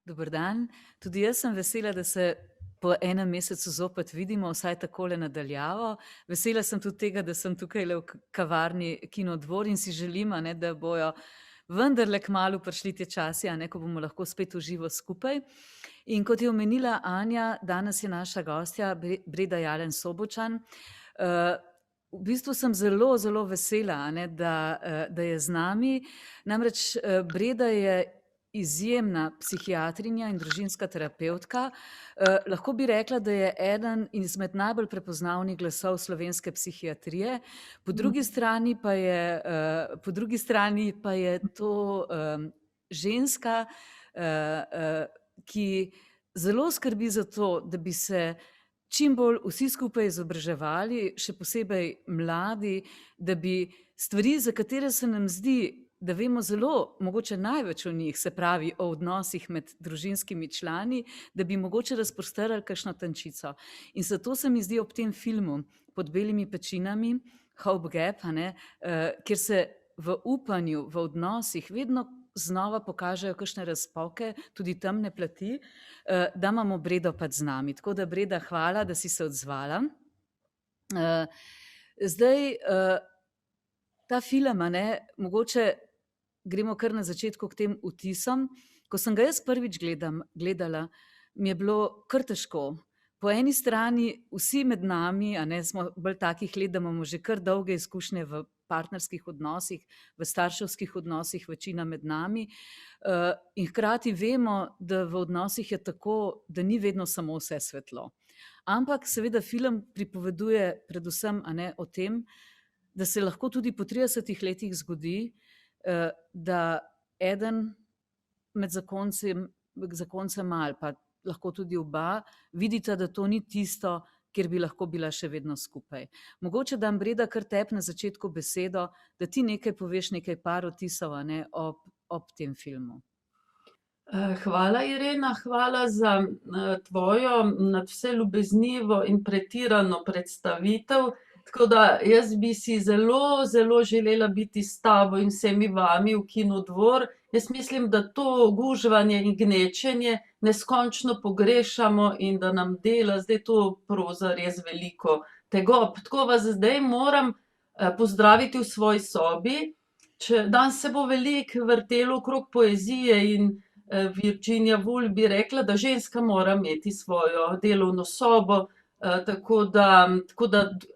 Dober dan. Tudi jaz sem vesela, da se po enem mesecu zopet vidimo, vsaj takole na daljavo. Vesela sem tudi tega, da sem tukajle v kavarni Kinodvor in si želim, da bojo vendarle kmalu prišli ti časi, ko bomo lahko spet v živo skupaj. In kot je omenila Anja, danes je naša gostja Breda Jalen Sobočan. V bistvu sem zelo, zelo vesela, da je z nami. Namreč Breda je izjemna psihiatrinja in družinska terapevtka. Lahko bi rekla, da je eden izmed najbolj prepoznavnih glasov slovenske psihiatrije. Po drugi strani pa je to ženska, ki zelo skrbi za to, da bi se čim bolj vsi skupaj izobraževali, še posebej mladi, da bi stvari, za katere se nam zdi, da vemo zelo, mogoče največ o njih, se pravi o odnosih med družinskimi člani, da bi mogoče razprostrli kakšno tančico. In zato se mi zdi ob tem filmu Pod belimi pečinami, Hope Gap, kjer se v upanju, v odnosih vedno znova pokažejo kakšne razpoke, tudi temne plati, da imamo Bredo pač z nami. Tako da, Breda, hvala, da si se odzvala. Zdaj, ta film, mogoče gremo kar na začetku k tem vtisom. Ko sem ga jaz prvič gledala, mi je bilo kar težko. Po eni strani vsi med nami, smo bolj takih let, da imamo že kar dolge izkušnje v partnerskih odnosih, v starševskih odnosih, večina med nami. In hkrati vemo, da v odnosih je tako, da ni vedno samo vse svetlo. Ampak seveda film pripoveduje predvsem o tem, da se lahko tudi po 30 letih zgodi, da eden med zakoncem ali pa lahko tudi oba vidita, da to ni tisto, kjer bi lahko bila še vedno skupaj. Mogoče dam, Breda, kar tebi na začetku besedo, da ti nekaj poveš, par vtisov ob tem filmu. Hvala, Irena, hvala za tvojo nadvse ljubeznivo in pretirano predstavitev. Tako da jaz bi si zelo, zelo želela biti s tabo in vsemi vami v Kinodvor. Jaz mislim, da to gužvanje in gnečenje neskončno pogrešamo in da nam dela zdaj to proza res veliko tegob. Tako vas zdaj moram pozdraviti v svoji sobi. Danes se bo veliko vrtelo okrog poezije in Virginia Woolf bi rekla, da ženska mora imeti svojo delovno sobo. Tako da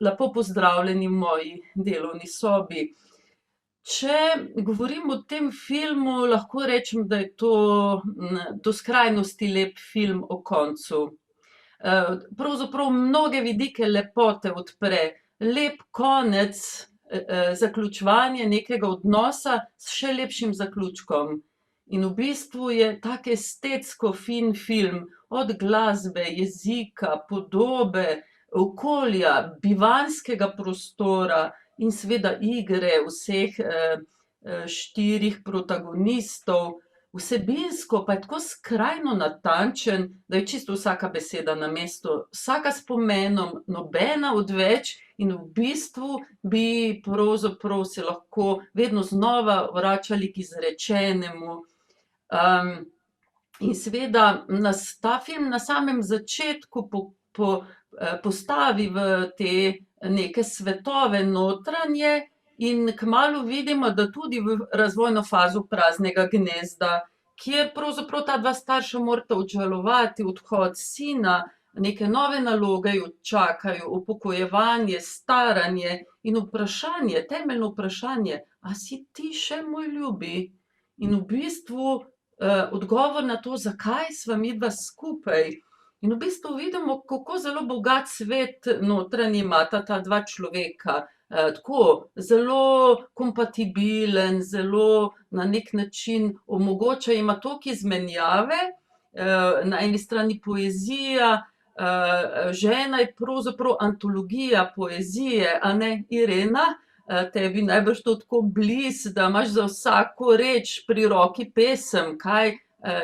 lepo pozdravljeni v moji delovni sobi. Če govorim o tem filmu, lahko rečem, da je to do skrajnosti lep film o koncu. Pravzaprav mnoge vidike lepote odpre. Lep konec, zaključevanje nekega odnosa s še lepšim zaključkom. In v bistvu je tak estetsko fin film, od glasbe, jezika, podobe, okolja, bivanjskega prostora in seveda igre vseh 4 protagonistov. Vsebinsko pa je tako skrajno natančen, da je čisto vsaka beseda na mestu, vsaka s pomenom, nobena odveč, in v bistvu bi pravzaprav se lahko vedno znova vračali k izrečenemu. In seveda nas ta film na samem začetku postavi v te neke svetove notranje in kmalu vidimo, da tudi v razvojno fazo Praznega gnezda, kjer pravzaprav ta dva starša morata obžalovati odhod sina, neke nove naloge ju čakajo, upokojevanje, staranje in vprašanje, temeljno vprašanje, a si ti še moj ljubi? In v bistvu odgovor na to, zakaj sva midva skupaj. In v bistvu vidimo, kako zelo bogat svet notranji imata ta dva človeka. Tako, zelo kompatibilen, zelo na nek način omogoča, ima toliko izmenjave, na eni strani poezija, žena je pravzaprav antologija poezije, a ne, Irena? Tebi najbrž to tako blizu, da imaš za vsako reč pri roki pesem, kaj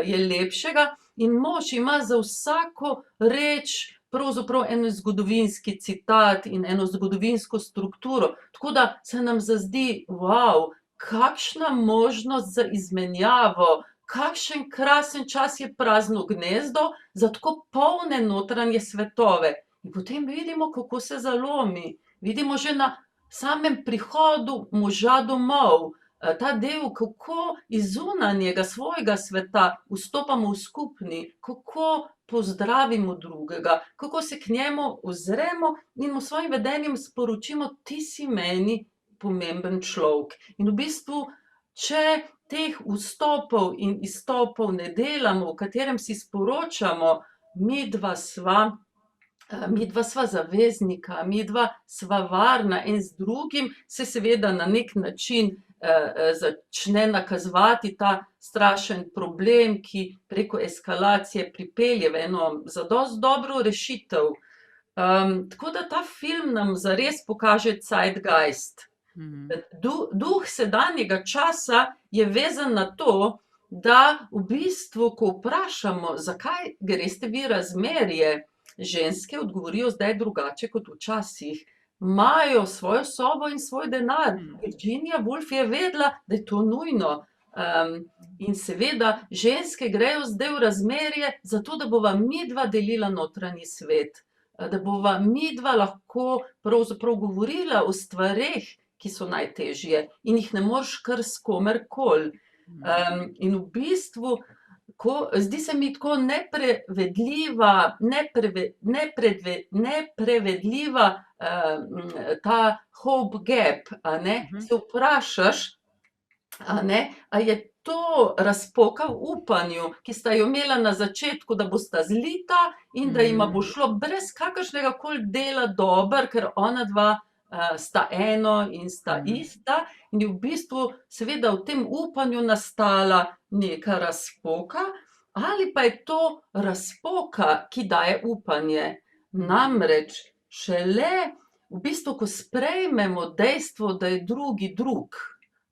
je lepšega. In mož ima za vsako reč pravzaprav en zgodovinski citat in eno zgodovinsko strukturo. Tako da se nam zazdi, kakšna možnost za izmenjavo, kakšen krasen čas je prazno gnezdo za tako polne notranje svetove. In potem vidimo, kako se zalomi. Vidimo že na samem prihodu moža domov, ta del, kako iz zunanjega svojega sveta vstopamo v skupni, kako pozdravimo drugega, kako se k njemu ozremo in mu s svojim vedenjem sporočimo, ti si meni pomemben človek. In v bistvu, če teh vstopov in izstopov ne delamo, v katerem si sporočamo, midva sva zaveznika, midva sva varna en z drugim, se seveda na nek način začne nakazovati ta strašen problem, ki preko eskalacije pripelje v eno zadosti dobro rešitev. Tako da ta film nam zares pokaže zeitgeist. Duh sedanjega časa je vezan na to, da v bistvu, ko vprašamo, zakaj greste vi razmerje, ženske odgovorijo zdaj drugače kot včasih. Imajo svojo sobo in svoj denar. Virginia Woolf je vedela, da je to nujno. In seveda, ženske grejo zdaj v razmerje zato, da bova midva delila notranji svet. Da bova midva lahko pravzaprav govorila o stvareh, ki so najtežje in jih ne moreš kar s komerkoli. In v bistvu, zdi se mi tako neprevedljiva ta hope gap, a ne. Se vprašaš, a ne, a je to razpoka v upanju, ki sta jo imela na začetku, da bosta zlita in da jima bo šlo brez kakršnega koli dela dobro, ker onadva sta eno in sta ista, in je v bistvu seveda v tem upanju nastala neka razpoka, ali pa je to razpoka, ki daje upanje. Namreč šele v bistvu, ko sprejmemo dejstvo, da je drugi drug,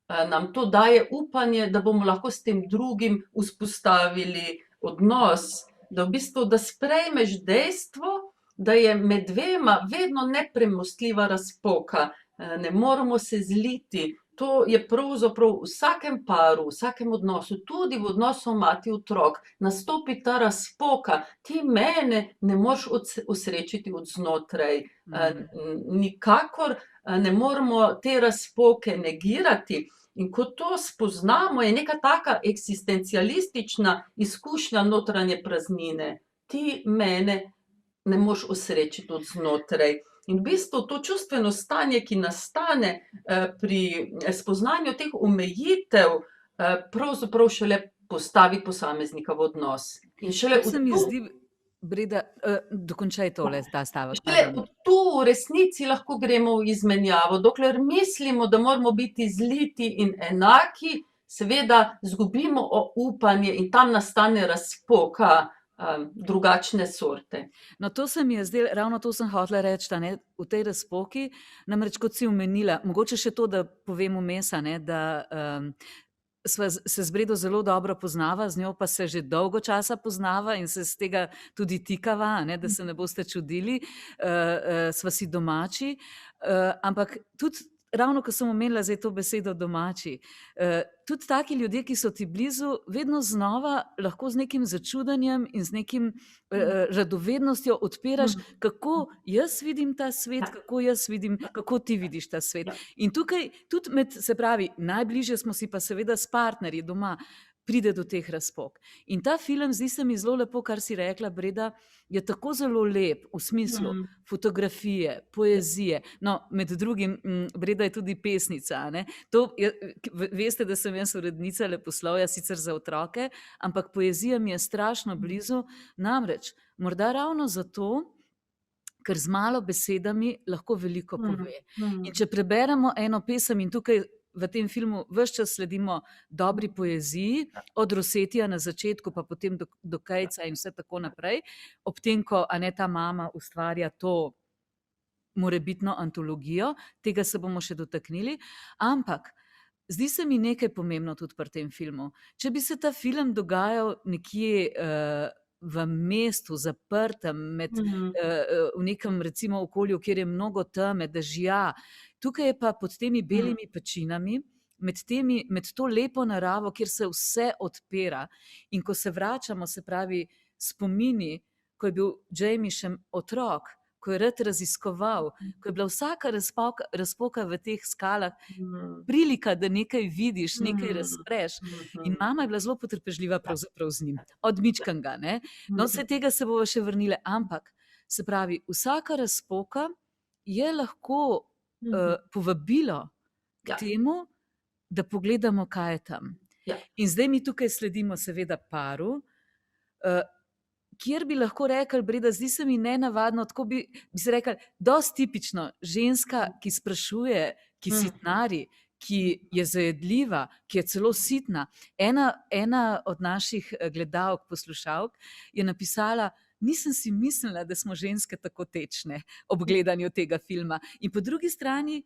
nam to daje upanje, da bomo lahko s tem drugim vzpostavili odnos, da v bistvu, da sprejmeš dejstvo, da je med dvema vedno nepremostljiva razpoka, ne moremo se zliti. To je pravzaprav v vsakem paru, v vsakem odnosu, tudi v odnosu mati-otrok, nastopi ta razpoka. Ti mene ne moreš osrečiti od znotraj. Nikakor ne moremo te razpoke negirati. In ko to spoznamo, je neka taka eksistencialistična izkušnja notranje praznine. Ti mene ne moreš osrečiti od znotraj. In v bistvu to čustveno stanje, ki nastane pri spoznanju teh omejitev, pravzaprav šele postavi posameznika v odnos. In šele To se mi zdi, Breda, dokončaj tole, ta stavek. šele tu v resnici lahko gremo v izmenjavo. Dokler mislimo, da moramo biti zliti in enaki, seveda zgubimo upanje in tam nastane razpoka drugačne sorte. No, to se mi je zdelo, ravno to sem hotela reči, a ne, v tej razpoki, namreč kot si omenila, mogoče še to, da povem vmes, a ne, da sva se z Bredo zelo dobro poznava, z njo pa se že dolgo časa poznava in se z tega tudi tikava, a ne, da se ne boste čudili, sva si domači, ampak tudi ravno, ko sem omenila zdaj to besedo domači, tudi taki ljudje, ki so ti blizu, vedno znova lahko z nekim začudenjem in z nekim radovednostjo odpiraš, kako jaz vidim ta svet, kako jaz vidim, kako ti vidiš ta svet. In tukaj tudi se pravi, najbližje smo si pa seveda s partnerji doma, pride do teh razpok. In ta film, zdi se mi zelo lepo, kar si rekla, Breda, je tako zelo lep v smislu fotografije, poezije. No, med drugim, Breda je tudi pesnica, ne? To veste, da sem jaz urednica leposlovja, sicer za otroke, ampak poezija mi je strašno blizu, namreč morda ravno zato, ker z malo besedami lahko veliko pove. In če preberemo eno pesem, in tukaj v tem filmu ves čas sledimo dobri poeziji, od Rosetija na začetku, pa potem do Kejca in vse tako naprej, ob tem, ko ta mama ustvarja to morebitno antologijo, tega se bomo še dotaknili, ampak zdi se mi nekaj pomembno tudi pri tem filmu. Če bi se ta film dogajal nekje v mestu, zaprtem, v nekem recimo okolju, kjer je mnogo teme, dežja, tukaj je pa pod temi belimi pečinami med to lepo naravo, kjer se vse odpira. In ko se vračamo, se pravi, spomini, ko je bil Jamie še otrok, ko je rad raziskoval, ko je bila vsaka razpoka v teh skalah prilika, da nekaj vidiš, nekaj razpreš. In mama je bila zelo potrpežljiva pravzaprav z njim, od mičkanga, ne. No, vse tega se bomo še vrnile, ampak, se pravi, vsaka razpoka je lahko povabilo k temu, da pogledamo, kaj je tam. Ja. In zdaj mi tukaj sledimo seveda paru, kjer bi lahko rekli, Breda, zdi se mi nenavadno, tako bi se rekli, dosti tipično, ženska, ki sprašuje, ki sitnari, ki je zajedljiva, ki je celo sitna. Ena od naših gledalk, poslušalk je napisala: nisem si mislila, da smo ženske tako tečne ob gledanju tega filma. In po drugi strani,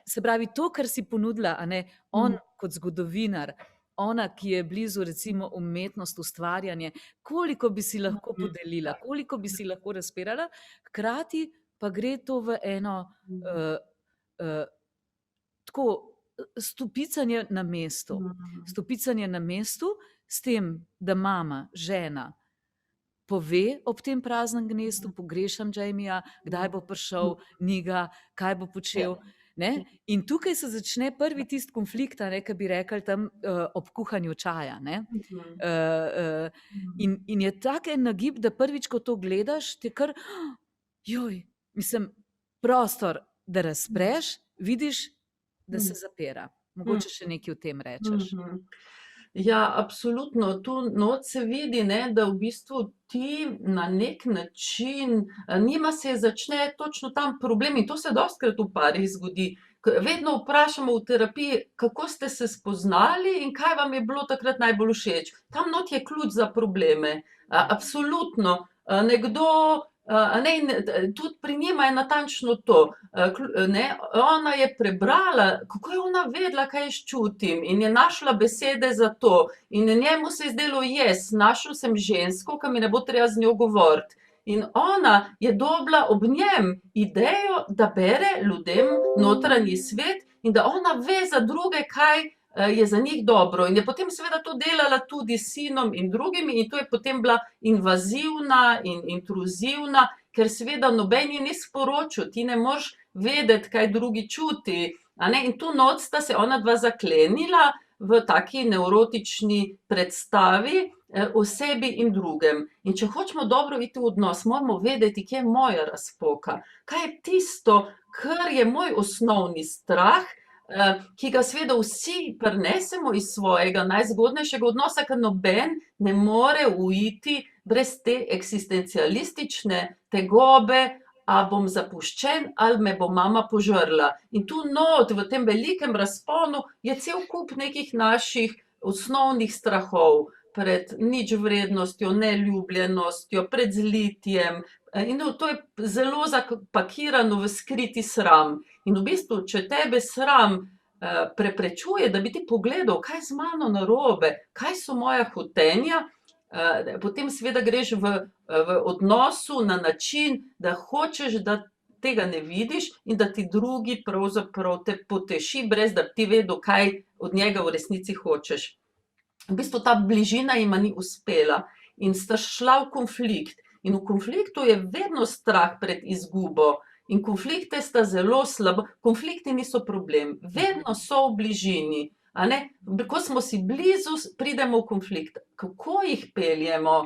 se pravi, to, kar si ponudila, a ne, on kot zgodovinar, ona, ki je blizu recimo umetnost, ustvarjanje, koliko bi si lahko podelila, koliko bi si lahko razpirala, hkrati pa gre to v eno tako stopicanje na mestu. Stopicanje na mestu s tem, da mama, žena, pove ob tem praznem gnezdu, pogrešam Jamieja, kdaj bo prišel, ni ga, kaj bo počel. Ne? In tukaj se začne prvi tisti konflikt, ki bi rekli tam ob kuhanju čaja. Ne? In je tak en nagib, da prvič, ko to gledaš, ti kar, mislim, prostor, da razpreš, vidiš, da se zapira. Mogoče še nekaj o tem rečeš. Ja, absolutno. Tu not se vidi, ne, da v bistvu ti na nek način, njima se začne točno tam problem in to se dostikrat v parih zgodi. Vedno vprašamo v terapiji, kako ste se spoznali in kaj vam je bilo takrat najbolj všeč. Tam not je ključ za probleme. Absolutno. Nekdo, tudi pri njima je natančno to. Ona je prebrala, kako je ona vedela, kaj jaz čutim, in je našla besede za to. In njemu se je zdelo, našel sem žensko, ki mi ne bo treba z njo govoriti. In ona je dobila ob njem idejo, da bere ljudem notranji svet in da ona ve za druge, kaj je za njih dobro. In je potem seveda to delala tudi s sinom in drugimi in to je potem bila invazivna in intruzivna, ker seveda noben ji ni sporočil, ti ne moreš vedeti, kaj drugi čuti. In tu not sta se ona dva zaklenila v taki nevrotični predstavi o sebi in drugem. In če hočemo dobro iti v odnos, moramo vedeti, kje je moja razpoka. Kaj je tisto, kar je moj osnovni strah, ki ga seveda vsi prinesemo iz svojega najzgodnejšega odnosa, ker noben ne more uiti brez te eksistencialistične tegobe, a bom zapuščen ali me bo mama požrla. In tu not, v tem velikem razponu, je cel kup nekih naših osnovnih strahov pred ničvrednostjo, neljubljenostjo, pred zlitjem. In to je zelo zapakirano v skriti sram. In v bistvu, če tebe sram preprečuje, da bi ti pogledal, kaj je z mano narobe, kaj so moja hotenja, potem seveda greš v odnosu na način, da hočeš, da tega ne vidiš in da ti drugi pravzaprav te poteši, brez da bi ti vedel, kaj od njega v resnici hočeš. V bistvu ta bližina jima ni uspela in sta šla v konflikt. In v konfliktu je vedno strah pred izgubo. In konflikte sta zelo slabo. Konflikti niso problem, vedno so v bližini. Ko smo si blizu, pridemo v konflikt. Kako jih peljemo,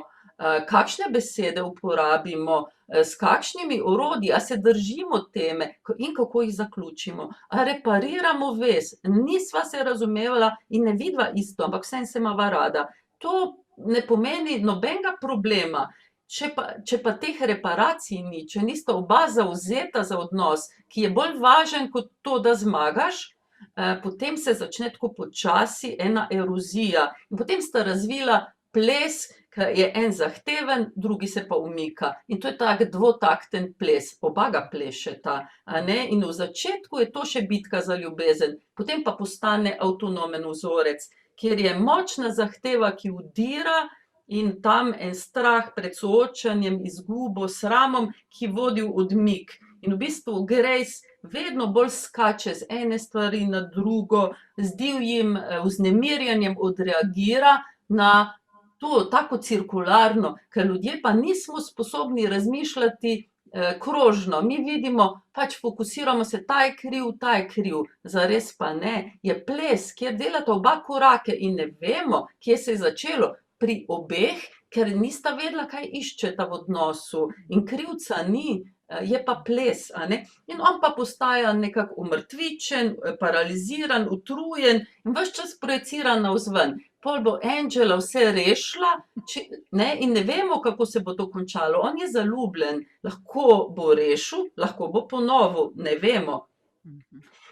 kakšne besede uporabimo, s kakšnimi orodji, a se držimo teme in kako jih zaključimo. A repariramo vez, nisva se razumevala in ne vidva isto, ampak vseeno se imava rada. To ne pomeni nobenega problema. Če pa teh reparacij ni, če nista oba zavzeta za odnos, ki je bolj važen kot to, da zmagaš, potem se začne tako počasi ena erozija. In potem sta razvila ples, ki je en zahteven, drugi se pa umika. In to je tak dvotakten ples, oba ga plešeta. In v začetku je to še bitka za ljubezen, potem pa postane avtonomen vzorec, kjer je močna zahteva, ki vdira, in tam en strah pred soočanjem, izgubo, sramom, ki vodi v odmik. In v bistvu Grace vedno bolj skače z ene stvari na drugo, z divjim vznemirjanjem odreagira na to tako cirkularno, ker ljudje pa nismo sposobni razmišljati krožno. Mi vidimo, pač fokusiramo se, ta je kriv, zares pa ne. Je ples, kjer delata oba korake in ne vemo, kje se je začelo. Pri obeh, ker nista vedela, kaj iščeta v odnosu in krivca ni, je pa ples, a ne. In on pa postaja nekako umrtvičen, paraliziran, utrujen in ves čas projicira navzven. Pol bo Angela vse rešila, in ne vemo, kako se bo to končalo. On je zaljubljen, lahko bo rešil, lahko bo ponovil, ne vemo.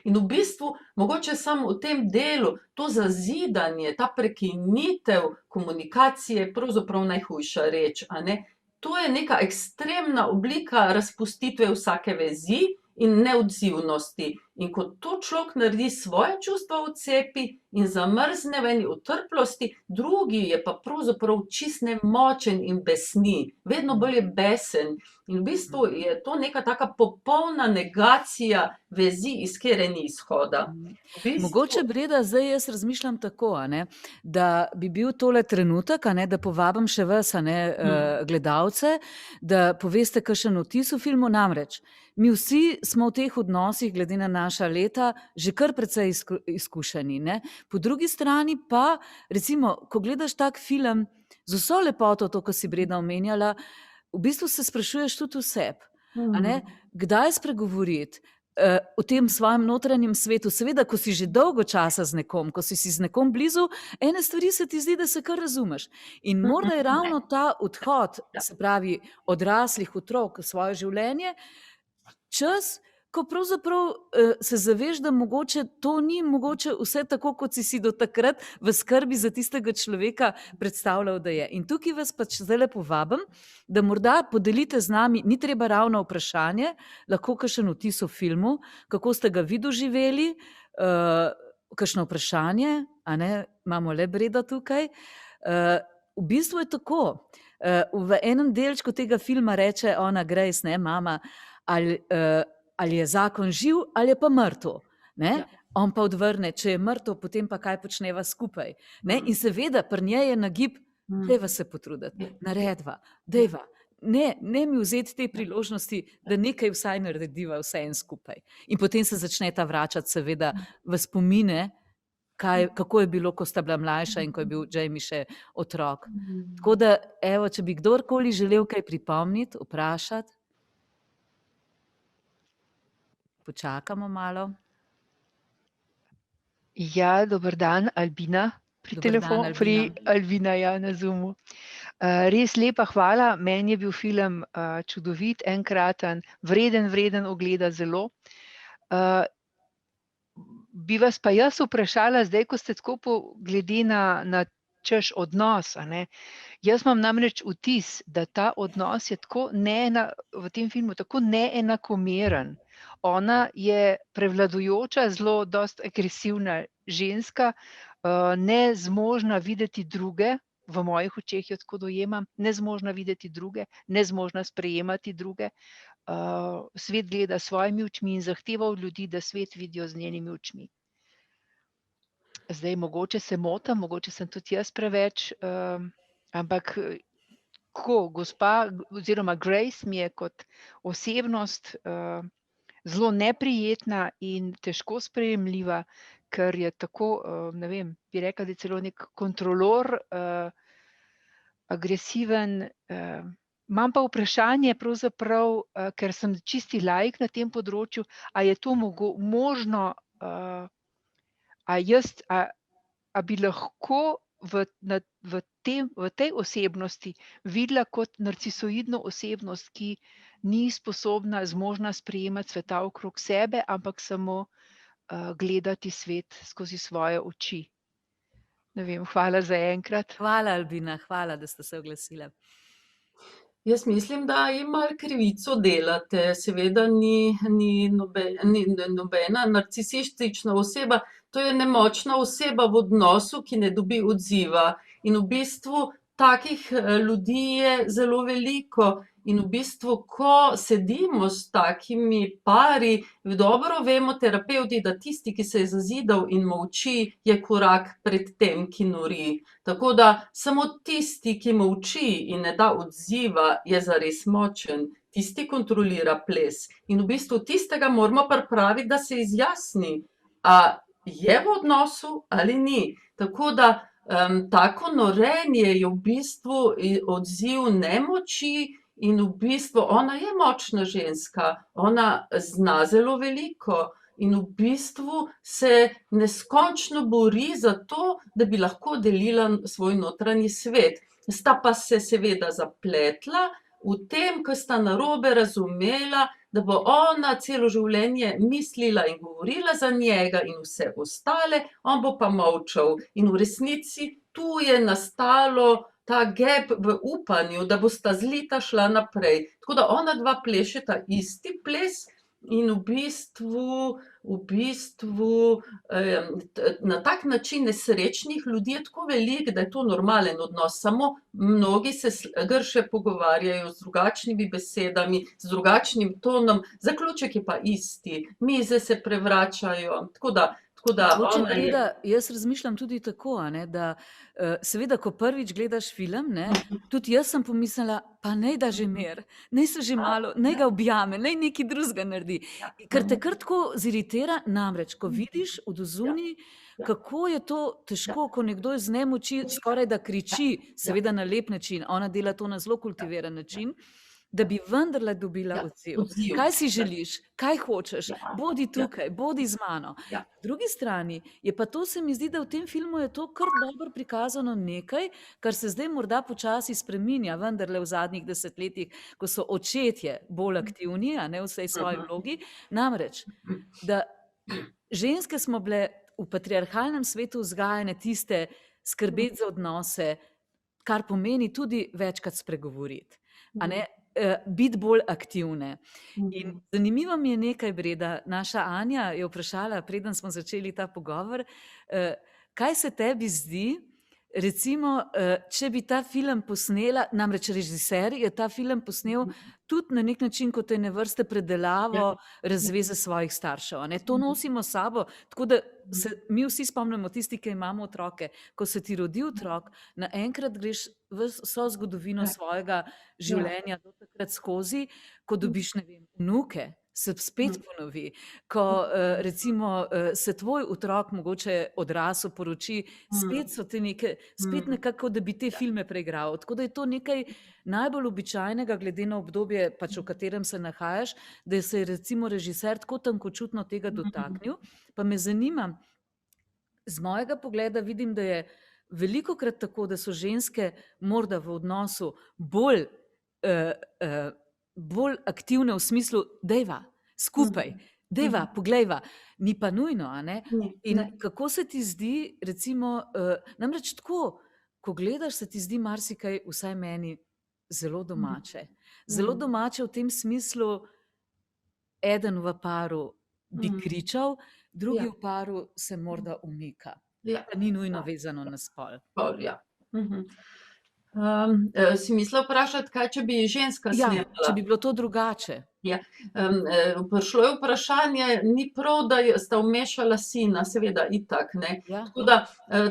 In v bistvu, mogoče samo v tem delu, to zazidanje, ta prekinitev komunikacije je pravzaprav najhujša reč, a ne. To je neka ekstremna oblika razpustitve vsake vezi in neodzivnosti. In ko to človek naredi, svoje čustva odcepi in zamrzne v eni utrplosti, drugi je pa pravzaprav čist nemočen in besni, vedno bolj je besen. In v bistvu je to neka taka popolna negacija vezi, iz katere ni izhoda. Mogoče, Breda, zdaj jaz razmišljam tako, a ne, da bi bil tole trenutek, a ne, da povabim še vas, a ne, gledalce, da poveste kakšen vtis v filmu. Namreč, mi vsi smo v teh odnosih, glede na naša leta, že kar precej izkušeni, ne. Po drugi strani pa, recimo, ko gledaš tak film, z vso lepoto, to, ko si Breda omenjala, v bistvu se sprašuješ tudi o sebi, a ne, kdaj spregovoriti o tem svojem notranjem svetu. Seveda, ko si že dolgo časa z nekom, ko si z nekom blizu, ene stvari se ti zdi, da se kar razumeš. In morda je ravno ta odhod, se pravi, odraslih otrok v svoje življenje, čas, ko pravzaprav se zaveš, da mogoče to ni mogoče vse tako, kot si do takrat v skrbi za tistega človeka predstavljal, da je. In tukaj vas pač zdajle povabim, da morda podelite z nami, ni treba ravno vprašanje, lahko kakšen vtis o filmu, kako ste ga vi doživeli, kakšno vprašanje, a ne, imamo le Bredo tukaj. V bistvu je tako, v enem delčku tega filma reče ona, Grace, ne, mama, ali je zakon živ ali je pa mrtev, ne? Ja. On pa odvrne, če je mrtev, potem pa kaj počneva skupaj, ne? In seveda, pri njej je nagib, dajva se potruditi, naredva, dajva, ne mi vzeti te priložnosti, da nekaj vsaj narediva vse en skupaj. In potem se začneta vračati seveda v spomine, kako je bilo, ko sta bila mlajša in ko je bil Jamie še otrok. Tako da, evo, če bi kdorkoli želel kaj pripomniti, vprašati, počakamo malo. Ja, dober dan, Albina pri telefonu, pri Albina, ja, na Zoomu. Res lepa hvala, meni je bil film čudovit, enkraten, vreden ogleda zelo. Bi vas pa jaz vprašala, zdaj, ko ste tako glede na češ odnos, a ne. Jaz imam namreč vtis, da ta odnos je tako v tem filmu tako neenakomeren. Ona je prevladujoča, zelo dosti agresivna ženska, nezmožna videti druge, v mojih očeh jo tako dojemam, nezmožna videti druge, nezmožna sprejemati druge. Svet gleda s svojimi očmi in zahteva od ljudi, da svet vidijo z njenimi očmi. Zdaj, mogoče se motim, mogoče sem tudi jaz preveč, ampak gospa oziroma Grace mi je kot osebnost zelo neprijetna in težko sprejemljiva, ker je tako, ne vem, bi rekla, da je celo nek kontrolor, agresiven. Imam pa vprašanje pravzaprav, ker sem čisti laik na tem področju, a je to možno, a bi lahko v tej osebnosti videla kot narcisoidno osebnost, ki ni sposobna, zmožna sprejemati sveta okrog sebe, ampak samo gledati svet skozi svoje oči. Ne vem, hvala za enkrat. Hvala, Albina, hvala, da ste se oglasila. Jaz mislim, da jim malo krivico delate. Seveda ni nobena narcisistična oseba, to je nemočna oseba v odnosu, ki ne dobi odziva. In v bistvu takih ljudi je zelo veliko In v bistvu, ko sedimo s takimi pari, dobro vemo terapevti, da tisti, ki se je zazidal in molči, je korak pred tem, ki nori. Tako da samo tisti, ki molči in ne da odziva, je zares močen. Tisti kontrolira ples. In v bistvu tistega moramo pripraviti, da se izjasni, a je v odnosu ali ni. Tako da tako norenje je v bistvu odziv nemoči in v bistvu ona je močna ženska, ona zna zelo veliko in v bistvu se neskončno bori za to, da bi lahko delila svoj notranji svet. Sta pa se seveda zapletla v tem, ko sta narobe razumela, da bo ona celo življenje mislila in govorila za njega in vse ostale, on bo pa molčal. In v resnici tu je nastalo ta gap v upanju, da bosta zlita šla naprej. Tako da ona dva plešeta isti ples in v bistvu na tak način nesrečnih ljudi je tako veliko, da je to normalen odnos. Samo mnogi se grše pogovarjajo z drugačnimi besedami, z drugačnim tonom, zaključek je pa isti, mize se prevračajo, tako da Mogoče, ona je... Breda, jaz razmišljam tudi tako, da seveda, ko prvič gledaš film, tudi jaz sem pomislila, pa naj da že mir, naj se že malo, naj ga objame, naj nekaj drugega naredi. Ker te kar tako ziritira, namreč, ko vidiš od odzunaj, kako je to težko, ko nekdo iz nemoči skoraj da kriči, seveda na lep način, ona dela to na zelo kultiviran način, da bi vendarle dobila odziv. Kaj si želiš, kaj hočeš, bodi tukaj, bodi z mano. Po drugi strani je pa to, se mi zdi, da v tem filmu je to kar dobro prikazano nekaj, kar se zdaj morda počasi spreminja, vendarle v zadnjih desetletjih, ko so očetje bolj aktivni, v vsej svoji vlogi. Namreč, da ženske smo bile v patriarhalnem svetu vzgajane tiste skrbeti za odnose, kar pomeni tudi večkrat spregovoriti. Biti bolj aktivne. In zanimivo mi je nekaj, Breda, naša Anja je vprašala, preden smo začeli ta pogovor, kaj se tebi zdi, recimo, če bi ta film posnela, namreč režiser je ta film posnel tudi na nek način kot ene vrste predelavo razveze svojih staršev. To nosimo s sabo, tako da se mi vsi spomnimo, tisti, ki imamo otroke, ko se ti rodi otrok, naenkrat greš vso zgodovino svojega življenja do takrat skozi, ko dobiš, ne vem, vnuke, se spet ponovi, ko recimo se tvoj otrok mogoče odrasel, poroči, spet so te spet nekako, da bi te filme preigral. Tako da je to nekaj najbolj običajnega, glede na obdobje, pač v katerem se nahajaš, da se je recimo režiser tako tankočutno tega dotaknil. Pa me zanima, z mojega pogleda vidim, da je velikokrat tako, da so ženske morda v odnosu bolj aktivne v smislu, dejva, skupaj, dejva, poglejva, ni pa nujno, In kako se ti zdi, recimo, namreč tako, ko gledaš, se ti zdi marsikaj, vsaj meni, zelo domače. Zelo domače v tem smislu, eden v paru bi kričal, drugi v paru se morda umika. Pa ni nujno vezano na spol. Si mislila vprašati, kaj če bi ženska snemala? Če bi bilo to drugače. Prišlo je vprašanje, ni prav, da sta vmešala sina, seveda, itak, Tako da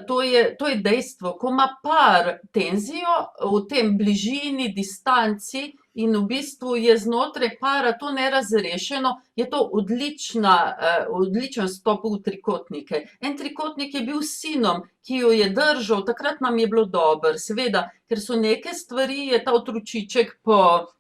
to je dejstvo, ko ima par tenzijo v tem bližini, distanci in v bistvu je znotraj para to nerazrešeno, je to odličen stop v trikotnike. En trikotnik je bil s sinom, ki jo je držal, takrat nam je bilo dobro, seveda, ker so neke stvari, je ta otročiček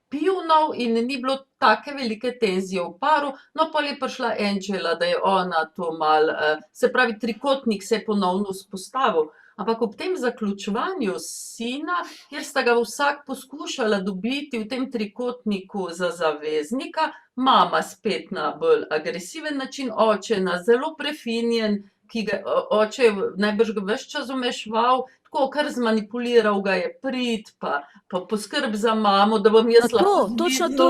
pivnal in ni bilo take velike tenzije v paru, no pa je prišla Angela, da je ona to malo, se pravi, trikotnik se je ponovno vzpostavil. Ampak ob tem zaključevanju sina, kjer sta ga vsak poskušala dobiti v tem trikotniku za zaveznika, mama spet na bolj agresiven način, oče na zelo prefinjen, ki ga oče je najbrž ga ves čas vmeševal, tako kar zmanipuliral ga je prid, pa poskrb za mamo, da bom jaz lahko videl. Točno to,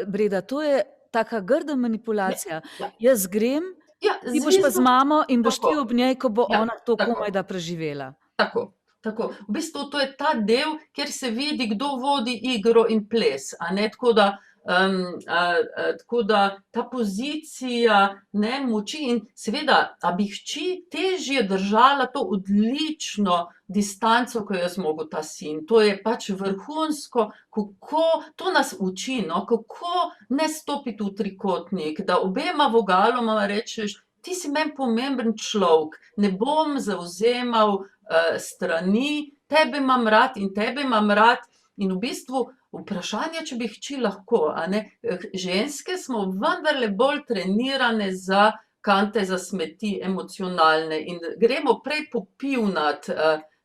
Breda, to je taka grda manipulacija. Jaz grem, ti boš pa z mamo in boš ti ob njej, ko bo ona to komaj da preživela. Tako. tako. V bistvu to je ta del, kjer se vidi, kdo vodi igro in ples, a ne, tako da ta pozicija, ne, moči in seveda, a bi hči težje držala to odlično distanco, ko je zmogel ta sin. To je pač vrhunsko, kako, to nas uči, no, kako ne stopiti v trikotnik, da obema vogaloma rečeš, ti si meni pomemben človek, ne bom zavzemal strani, tebe imam rad in tebe imam rad. In v bistvu vprašanje, če bi hči lahko, a ne. Ženske smo vendarle bolj trenirane za kante za smeti, emocionalne, in gremo prej popivnat,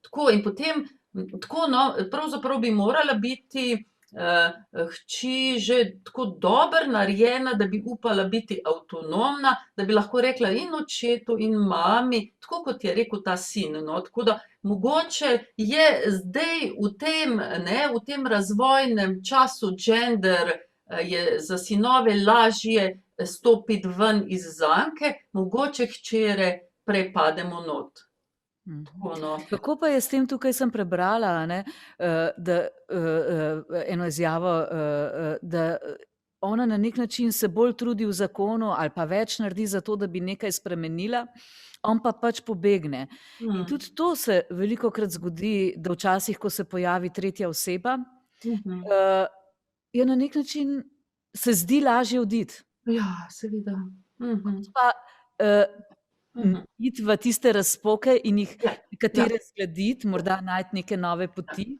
tako in potem, tako no, pravzaprav bi morala biti hči že tako dobro narejena, da bi upala biti avtonomna, da bi lahko rekla in očetu in mami, tako kot je rekel ta sin, no, tako da mogoče je zdaj v tem, ne, v tem razvojnem času gender, je za sinove lažje stopiti ven iz zanke, mogoče hčere prej pademo not. Tako, no. Kako pa je s tem, tukaj sem prebrala, a ne, da eno izjavo, da ona na nek način se bolj trudi v zakonu ali pa več naredi za to, da bi nekaj spremenila, on pa pač pobegne. In tudi to se velikokrat zgodi, da včasih, ko se pojavi tretja oseba, je na nek način se zdi lažje oditi. Ja, seveda. Pa iti v tiste razpoke in jih Ja, nekatere zgladiti, morda najti neke nove poti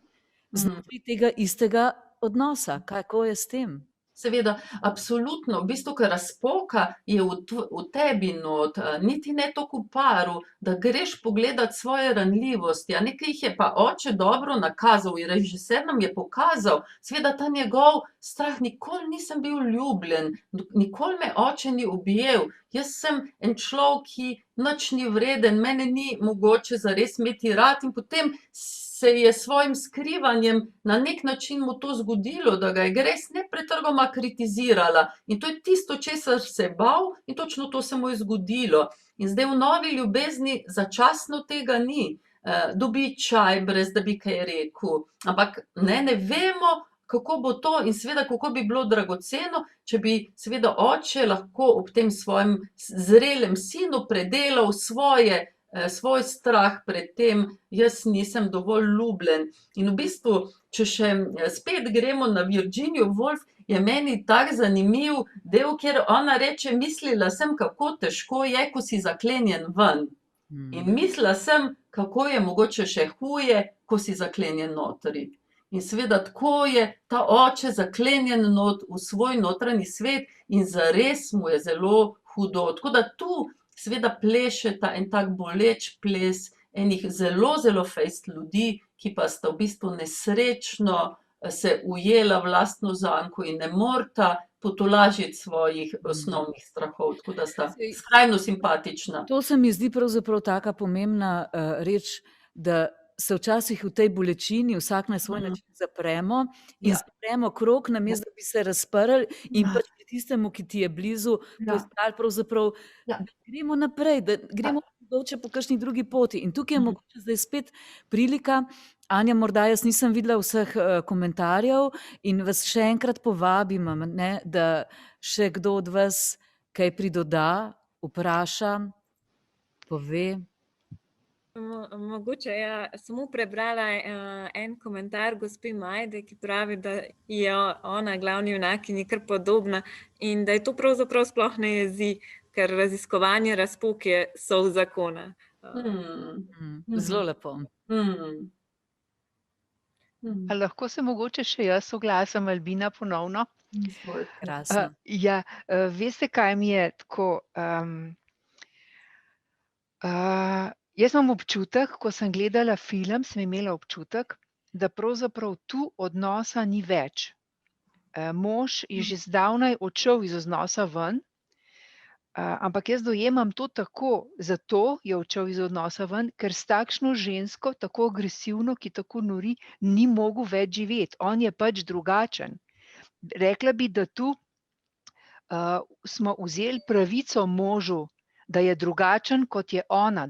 znotraj tega istega odnosa. Kako je s tem? Seveda, absolutno. V bistvu, ker razpoka je v tebi not, niti ne toliko v paru, da greš pogledat svoje ranljivosti, a nekaj jih je pa oče dobro nakazal in režiser nam je pokazal, seveda ta njegov strah, nikoli nisem bil ljubljen, nikoli me oče ni objel, jaz sem en človek, ki nič ni vreden, mene ni mogoče zares imeti rad, in potem se je s svojim skrivanjem na nek način mu to zgodilo, da ga je res nepretrgoma kritizirala. In to je tisto, česar se je bal, in točno to se mu je zgodilo. In zdaj v novi ljubezni začasno tega ni. Dobi čaj, brez da bi kaj rekel. Ampak ne vemo, kako bo to, in seveda, kako bi bilo dragoceno, če bi seveda oče lahko ob tem svojem zrelem sinu predelal svoj strah pred tem, jaz nisem dovolj ljubljen. In v bistvu, če še spet gremo na Virginijo Woolf, je meni tak zanimiv del, kjer ona reče, mislila sem, kako težko je, ko si zaklenjen ven. In mislila sem, kako je mogoče še huje, ko si zaklenjen notri. In seveda tako je ta oče zaklenjen not v svoj notranji svet in zares mu je zelo hudo. Tako da tu seveda plešeta en tak boleč ples enih zelo, zelo fejst ljudi, ki pa sta v bistvu nesrečno se ujela v lastno zanko in ne moreta potolažiti svojih osnovnih strahov. Tako da sta skrajno simpatična. To se mi zdi pravzaprav taka pomembna reč, da se včasih v tej bolečini vsak na svoj način zapremo in zapremo krog, namesto da bi se razprli in pač pri tistemu, ki ti je blizu, poiskali pravzaprav, da gremo naprej, da gremo mogoče po kakšni drugi poti. In tukaj je mogoče zdaj spet prilika, Anja, morda jaz nisem videla vseh komentarjev in vas še enkrat povabim, ne, da še kdo od vas kaj pridoda, vpraša, pove. Mogoče samo prebrala en komentar gospe Majde, ki pravi, da je ona glavni junakinji kar podobna in da je to pravzaprav sploh ne jezi, ker raziskovanje razpok je sol zakona. Zelo lepo. A lahko se mogoče še jaz oglasim, Albina, ponovno? Krasno. Ja, veste, kaj mi je tako... Jaz imam občutek, ko sem gledala film, sem imela občutek, da pravzaprav tu odnosa ni več. Mož je že zdavnaj odšel iz odnosa ven, ampak jaz dojemam to tako, zato je odšel iz odnosa ven, ker s takšno žensko, tako agresivno, ki tako nori, ni mogel več živeti. On je pač drugačen. Rekla bi, da tu smo vzeli pravico možu, da je drugačen, kot je ona,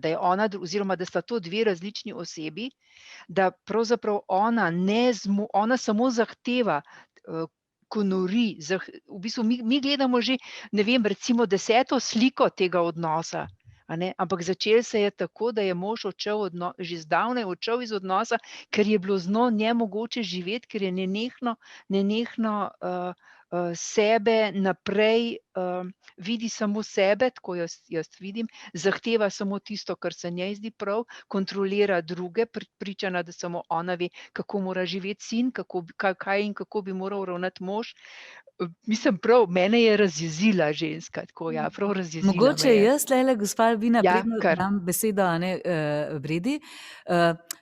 oziroma da sta to dve različni osebi, da pravzaprav ona samo zahteva, ko nori, v bistvu mi gledamo že, ne vem, recimo 10. sliko tega odnosa, a ne, ampak začelo se je tako, da je mož že zdavnaj odšel iz odnosa, ker je bilo z njo nemogoče živeti, ker je nenehno sebe naprej, vidi samo sebe, tako jaz vidim, zahteva samo tisto, kar se njej zdi prav, kontrolira druge, pričana, da samo ona ve, kako mora živeti sin, kaj in kako bi moral ravnati mož. Mislim, prav, mene je razjezila ženska, tako ja, prav razjezila me Mogoče je. jaz, tule, gospa Albina, Ja, preden kar. dam besedo, a ne, Bredi.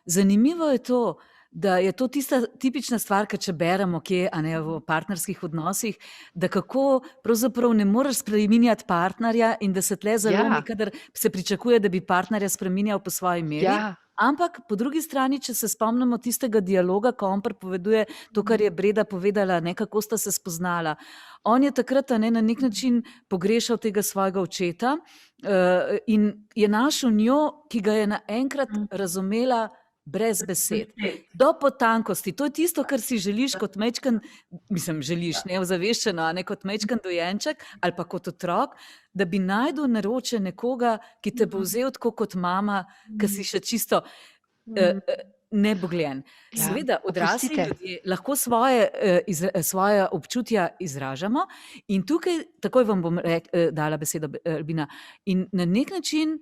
Zanimivo je to, da je to tista tipična stvar, če beremo kje, a ne, v partnerskih odnosih, da kako pravzaprav ne moreš spreminjati partnerja in da se tle zalomi, Ja. kadar se pričakuje, da bi partnerja spreminjal po svoji meri. Ja, Ampak po drugi strani, če se spomnimo tistega dialoga, ko on pripoveduje to, kar je Breda povedala, ne, kako sta se spoznala. On je takrat, a ne, na nek način pogrešal tega svojega očeta, in je našel njo, ki ga je naenkrat razumela brez besed. Do potankosti. To je tisto, kar si želiš kot majčken, mislim, želiš, ne ozaveščeno, a ne, kot majčken dojenček ali pa kot otrok, da bi našel naroče nekoga, ki te bo vzel tako kot mama, ki si še čisto nebogljen. Ja, Seveda, odrasli oprostite. ljudje lahko svoja občutja izražamo in tukaj, takoj vam bom dala besedo, Albina, in na nek način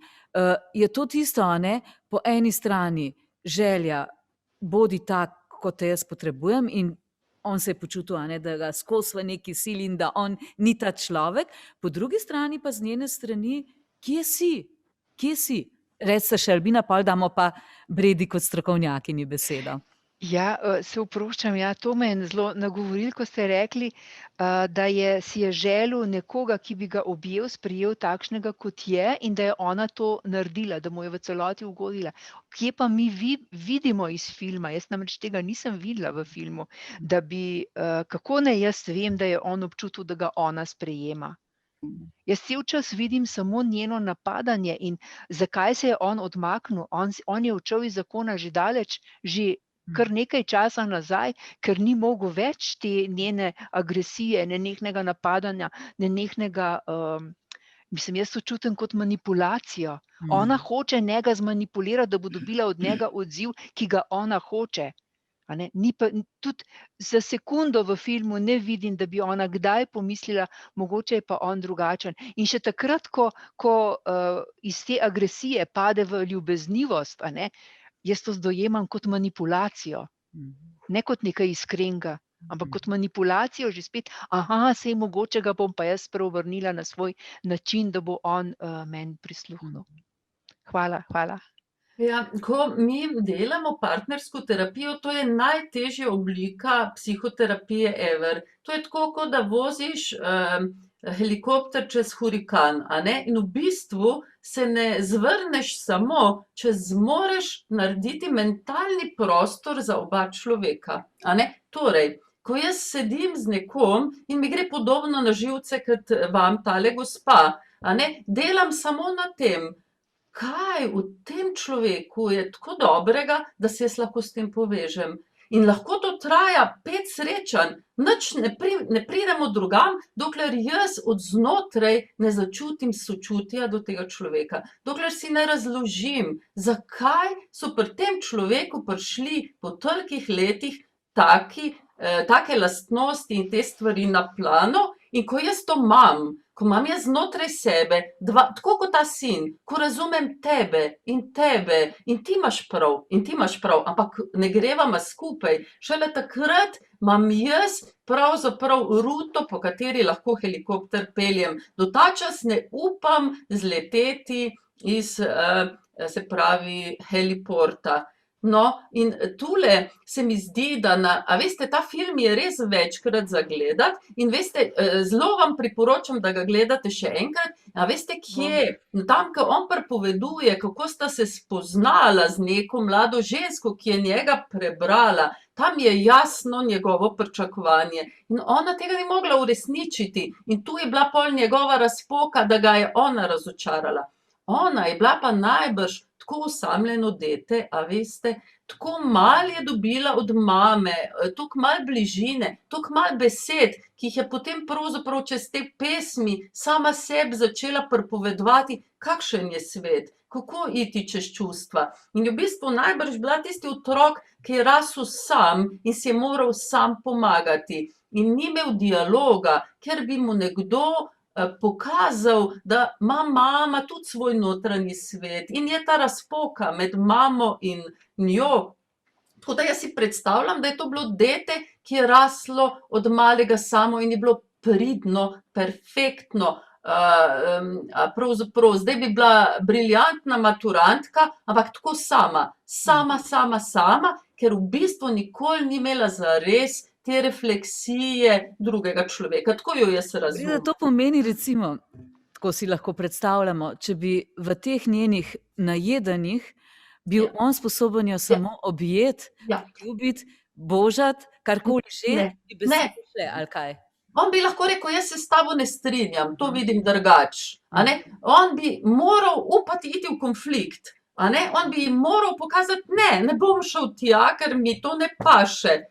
je to tisto, a ne, po eni strani želja, bodi tak, kot te jaz potrebujem, in on se je počutil, a ne, da ga skozi v neki sili in da on ni ta človek, po drugi strani pa z njene strani, kje si? Kje si? Recite še Albina, pol damo pa Bredi kot strokovnjakini besedo. Ja, se oproščam, ja, to me je zelo nagovorilo, ko ste rekli, da si je želel nekoga, ki bi ga objel, sprejel takšnega, kot je, in da je ona to naredila, da mu je v celoti ugodila. Kje pa mi vidimo iz filma, jaz namreč tega nisem videla v filmu, da bi, kako naj jaz vem, da je on občutil, da ga ona sprejema. Jaz cel čas vidim samo njeno napadanje in zakaj se je on odmaknil. On je odšel iz zakona že daleč, že kar nekaj časa nazaj, ker ni mogel več te njene agresije, nenehnega napadanja, nenehnega, mislim, jaz to čutim kot manipulacijo. Ona hoče njega zmanipulirati, da bo dobila od njega odziv, ki ga ona hoče. A ne, ni pa, tudi za sekundo v filmu ne vidim, da bi ona kdaj pomislila, mogoče je pa on drugačen. In še takrat, ko iz te agresije pade v ljubeznivost, a ne, jaz to dojemam kot manipulacijo, ne kot nekaj iskrenega, ampak kot manipulacijo že spet, sej mogoče ga bom pa jaz preobrnila na svoj način, da bo on meni prisluhnil. Hvala. Ja, ko mi delamo partnersko terapijo, to je najtežja oblika psihoterapije ever. To je tako, kot da voziš helikopter čez hurikan, a ne? In v bistvu se ne zvrneš samo, če zmoreš narediti mentalni prostor za oba človeka, a ne? Torej, ko jaz sedim z nekom in mi gre podobno na živce, kot vam tale gospa, a ne? Delam samo na tem, kaj v tem človeku je tako dobrega, da se jaz lahko s tem povežem. In lahko to traja 5 srečanj, nič ne pridemo drugam, dokler jaz od znotraj ne začutim sočutja do tega človeka. Dokler si ne razložim, zakaj so pri tem človeku prišli po tolikih letih take lastnosti in te stvari na plano, in ko jaz to imam, ko imam jaz znotraj sebe, tako kot ta sin, ko razumem tebe in ti imaš prav, ampak ne grevama skupaj, šele takrat imam jaz pravzaprav ruto, po kateri lahko helikopter peljem. Do ta čas ne upam zleteti iz, se pravi, heliporta. No, in tule se mi zdi, da a veste, ta film je res večkrat za gledati in veste, zelo vam priporočam, da ga gledate še enkrat. A veste, kje? Tam, ko on pripoveduje, kako sta se spoznala z neko mlado žensko, ki je njega prebrala, tam je jasno njegovo pričakovanje. In ona tega ni mogla uresničiti. In tu je bila pol njegova razpoka, da ga je ona razočarala. Ona je bila pa najbrž tako osamljeno dete, a veste, tako malo je dobila od mame, toliko malo bližine, toliko malo besed, ki jih je potem pravzaprav čez te pesmi sama sebi začela pripovedovati, kakšen je svet, kako iti čez čustva. In je v bistvu najbrž bila tisti otrok, ki je rasel sam in si je moral sam pomagati. In ni imel dialoga, ker bi mu nekdo pokazal, da ima mama tudi svoj notranji svet in je ta razpoka med mamo in njo. Tako da jaz si predstavljam, da je to bilo dete, ki je raslo od malega samo in je bilo pridno, perfektno, pravzaprav zdaj bi bila briljantna maturantka, ampak tako sama, ker v bistvu nikoli ni imela zares te refleksije drugega človeka. Tako jo jaz razumem. To pomeni, recimo, tako si lahko predstavljamo, če bi v teh njenih najedanjih bil on sposoben jo samo objeti, ljubiti, božati, karkoli že, bi besede šle, ali kaj? On bi lahko rekel, jaz se s tabo ne strinjam, to vidim drugače. On bi moral upati iti v konflikt. On bi moral pokazati, ne bom šel tja, ker mi to ne paše.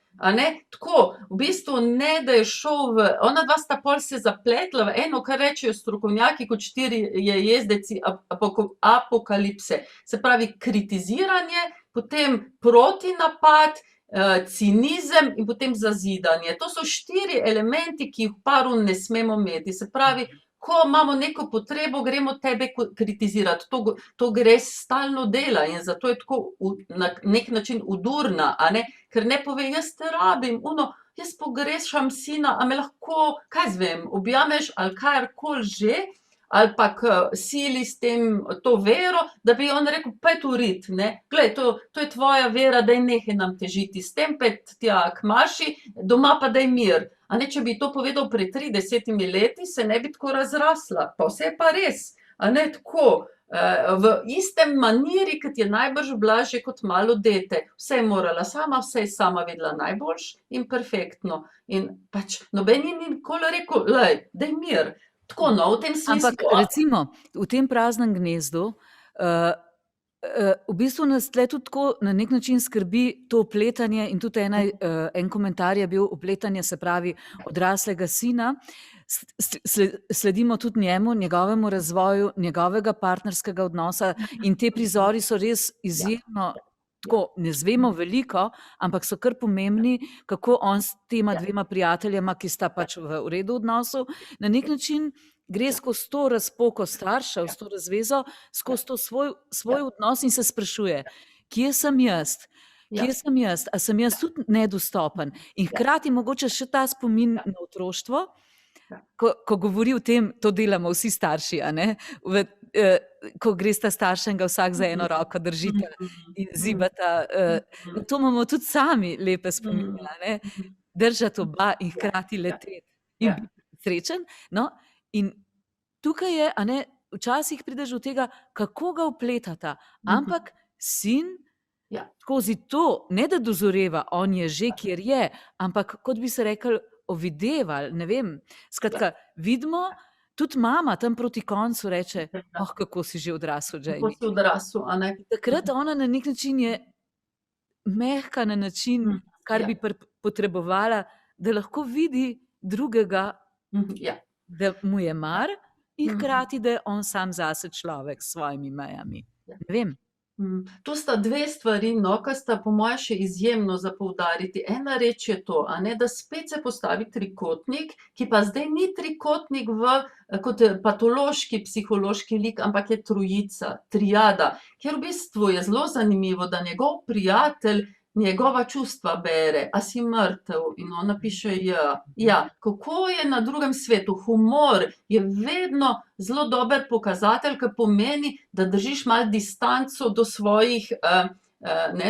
Tako, v bistvu ne, da je šel ona dva sta pol se zapletla v eno, kar rečejo strokovnjaki kot 4 jezdeci apokalipse. Se pravi, kritiziranje, potem protinapad, cinizem in potem zazidanje. To so 4 elementi, ki jih v paru ne smemo imeti. Se pravi, ko imamo neko potrebo, gremo tebe kritizirati. To gre stalno dela in zato je tako na nek način udurna, ker ne pove, jaz te rabim, jaz pogrešam sina, a me lahko, kaj zvem, objameš ali karkoli že, ali pa sili s tem to vero, da bi on rekel, pet urit, glej, to je tvoja vera, daj nehaj nam težiti s tem, pet tja k maši, doma pa daj mir. Če bi to povedal pred 30 leti, se ne bi tako razrasla, pa vse je pa res, tako, v istem maniri, kot je najbrž bila že kot malo dete. Vse je morala sama, vse je sama vedela najboljš in perfektno. In pač noben je nikoli rekel, lej, daj mir. Tako, v tem smislu. Ampak recimo, v tem praznem gnezdu, v bistvu nas tle tudi tako na nek način skrbi to opletanje in tudi en komentar je bil opletanje, se pravi, odraslega sina. Sledimo tudi njemu, njegovemu razvoju, njegovega partnerskega odnosa in te prizori so res izjemno, tako, ne zvemo veliko, ampak so kar pomembni, kako on s tema dvema prijateljema, ki sta pač v redu odnosu, na nek način gre skozi to razpoko staršev, s to razvezo, skozi to svoj odnos in se sprašuje, kje sem jaz? A sem jaz tudi nedostopen? In hkrati mogoče še ta spomin na otroštvo, ko govori o tem, to delamo vsi starši, ko gresta starša in ga vsak za eno roko držita in zibata. To imamo tudi sami lepe spomine, držati oba in hkrati leteti in biti srečen. In tukaj je, včasih prideš do tega, kako ga vpletata, ampak sin skozi to, ne da dozoreva, on je že, kjer je, ampak kot bi se rekel, ovideval, ne vem. Skratka, vidimo, tudi mama tam proti koncu reče, kako si že odrasel, Jamie. Kako si odrasel, Takrat ona na nek način je mehka na način, kar bi potrebovala, da lahko vidi drugega, da mu je mar in hkrati, da je on sam zase človek s svojimi mejami. Ne vem. To sta dve stvari, ki sta po moje še izjemno za poudariti. Ena reč je to, da spet se postavi trikotnik, ki pa zdaj ni trikotnik kot patološki, psihološki lik, ampak je trojica, triada, kjer v bistvu je zelo zanimivo, da njegov prijatelj njegova čustva bere, a si mrtev, in ona piše ja. Kako je na drugem svetu? Humor je vedno zelo dober pokazatelj, ki pomeni, da držiš malo distanco do svojih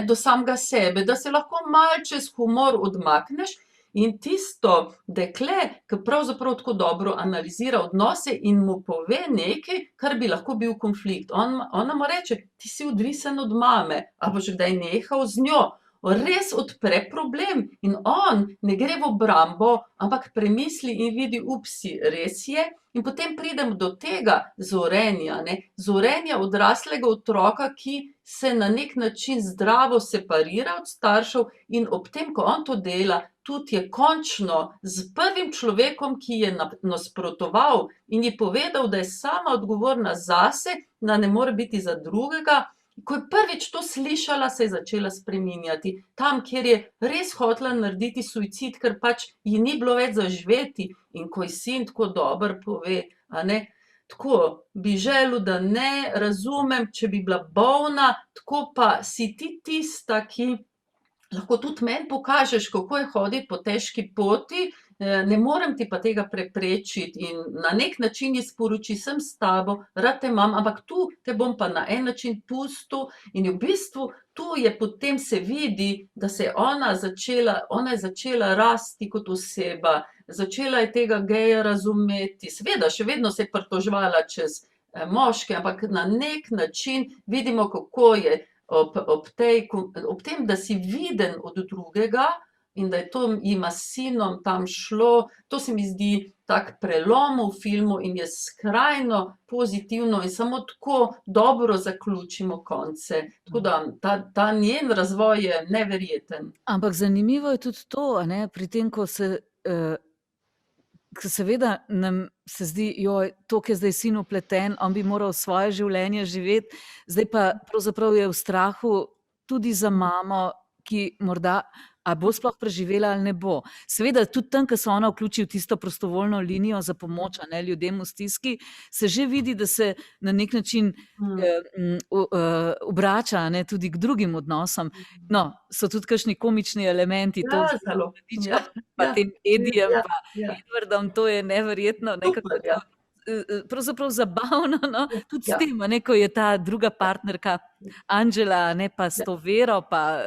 do samega sebe, da se lahko malo čez humor odmakneš. In tisto dekle, ki pravzaprav tako dobro analizira odnose in mu pove nekaj, kar bi lahko bil konflikt. Ona mu reče, ti si odvisen od mame, a boš kdaj nehal z njo. Res odpre problem in on ne gre v obrambo, ampak premisli in vidi, upsi, res je. In potem pridem do tega zorenja, zorenja odraslega otroka, ki se na nek način zdravo separira od staršev in ob tem, ko on to dela, tudi je končno z prvim človekom, ki je nasprotoval in je povedal, da je sama odgovorna zase, da ne more biti za drugega. Ko je prvič to slišala, se je začela spreminjati. Tam, kjer je res hotela narediti suicid, ker pač ji ni bilo več za živeti. In ko ji sin tako dobro pove, tako bi želel, da ne razumem, če bi bila bolna, tako pa si ti tista, ki lahko tudi meni pokažeš, kako je hoditi po težki poti, ne morem ti pa tega preprečiti in na nek način ji sporoči, sem s tabo, rad te imam, ampak tu te bom pa na en način pustil in v bistvu tu je potem se vidi, da se je ona je začela rasti kot oseba, začela je tega geja razumeti, seveda še vedno se je pritoževala čez moške, ampak na nek način vidimo, kako je ob tem, da si viden od drugega in da je to jima s sinom tam šlo, to se mi zdi tak prelom v filmu in je skrajno pozitivno in samo tako dobro zaključimo konce. Tako da ta njen razvoj je neverjeten. Ampak zanimivo je tudi to, pri tem, ko seveda nam se zdi, to, ki je zdaj sin upleten, on bi moral svoje življenje živeti, zdaj pa pravzaprav je v strahu tudi za mamo, ki morda a bo sploh preživela ali ne bo. Seveda tudi tam, ko se ona vključi v tisto prostovoljno linijo za pomoč ljudem v stiski, se že vidi, da se na nek način obrača tudi k drugim odnosom. No, so tudi kakšni komični elementi, to zelo. pa tem Edijem, pa Edwardom, to je neverjetno, nekako pravzaprav zabavno, tudi s tem, ko je ta druga partnerka Angela, pa s to Vero, pa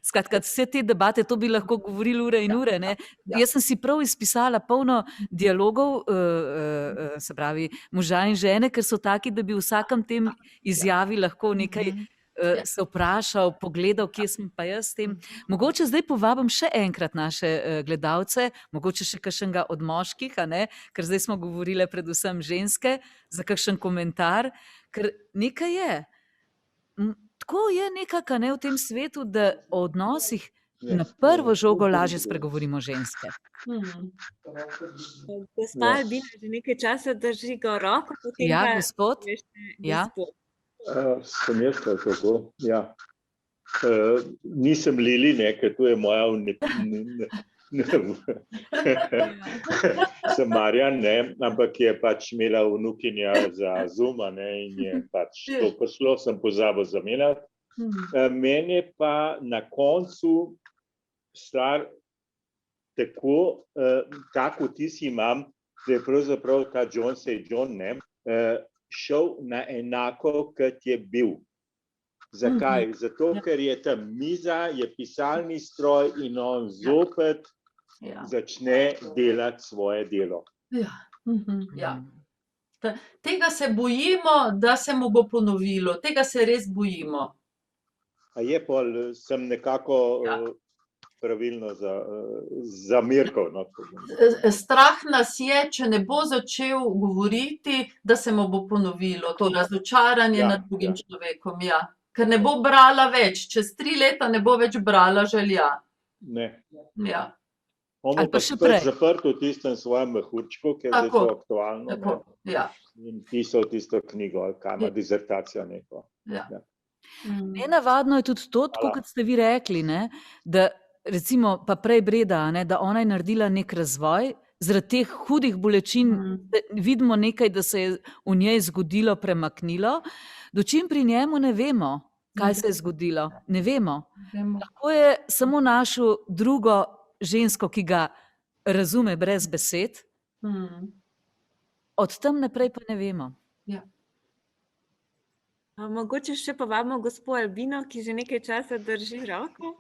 skratka, vse te debate, to bi lahko govorili ure in ure. Jaz sem si prav izpisala polno dialogov, se pravi moža in žene, ker so taki, da bi v vsakem tem izjavi lahko nekaj se vprašal, pogledal, kje sem pa jaz s tem. Mogoče zdaj povabim še enkrat naše gledalce, mogoče še kakšnega od moških, ker zdaj smo govorile predvsem ženske, za kakšen komentar, ker nekaj je. Tako je nekako v tem svetu, da o odnosih na prvo žogo lažje spregovorimo ženske. Gospa Albina že nekaj časa drži ga roko, potem pa gospod. gospod. Sem jaz tako, nisem Lili, ker to je moja sem Marjan, ampak je pač imela vnukinja za Zoom, in je pač to prišlo, sem pozabil zamenjati. Meni je pa na koncu stvar tako, tak vtis imam, da je pravzaprav ta John šel na enako, kot je bil. Zakaj? Zato, ker je tam miza, je pisalni stroj in on zopet začne delati svoje delo. Tega se bojimo, da se mu bo ponovilo. Tega se res bojimo. A je pol, sem nekako pravilno zamirkal. Strah nas je, če ne bo začel govoriti, da se mu bo ponovilo to razočaranje nad drugim človekom. Ker ne bo brala več, čez 3 leta ne bo več brala želja. Ne. Ali On bo pa pa še spet prej. zaprt v tistem svojem mehurčku, ker je to aktualno. In pisal tisto knjigo, ali kaj ima dizertacijo neko. Nenavadno je tudi to, tako kot ste vi rekli, da recimo pa prej Breda, da ona je naredila nek razvoj, zaradi teh hudih bolečin vidimo nekaj, da se je v njej zgodilo, premaknilo, dočim pri njemu ne vemo, kaj se je zgodilo. Ne vemo. Lahko je samo našel drugo žensko, ki ga razume brez besed, od tam naprej pa ne vemo. Mogoče še povabimo gospo Albino, ki že nekaj časa drži roko.